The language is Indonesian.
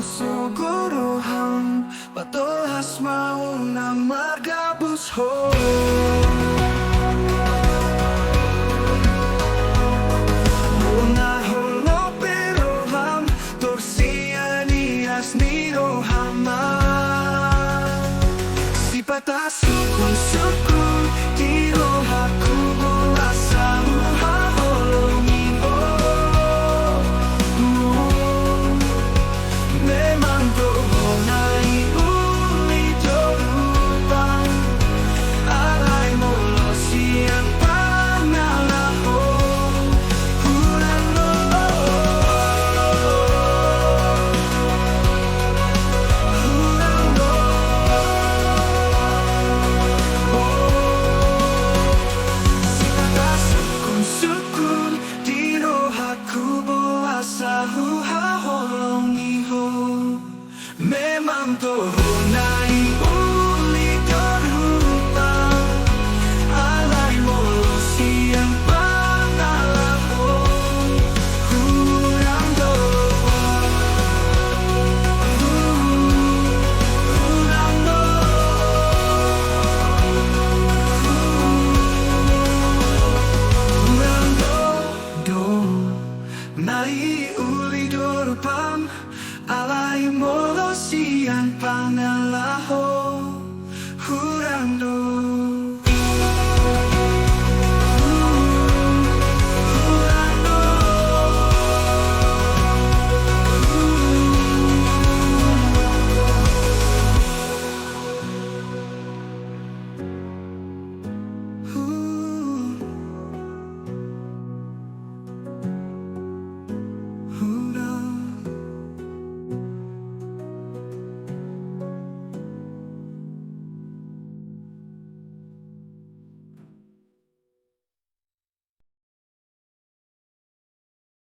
suguruhan Patolas maunang magabus ho Muna holo pero ham Torsianias nino hama Si patas sukun Tiro hakubo asa Haholo nino Memang dohonai ulit dorupang Alay molo siang pangalaho Hurano Hurano Sukun Dino hakubo asahu haholong iho Memang tohonai ulit dorupang Alay molo siang pangalaho Hurang doa Hurang do Nai uli dorupang Alay molo siang pangalaho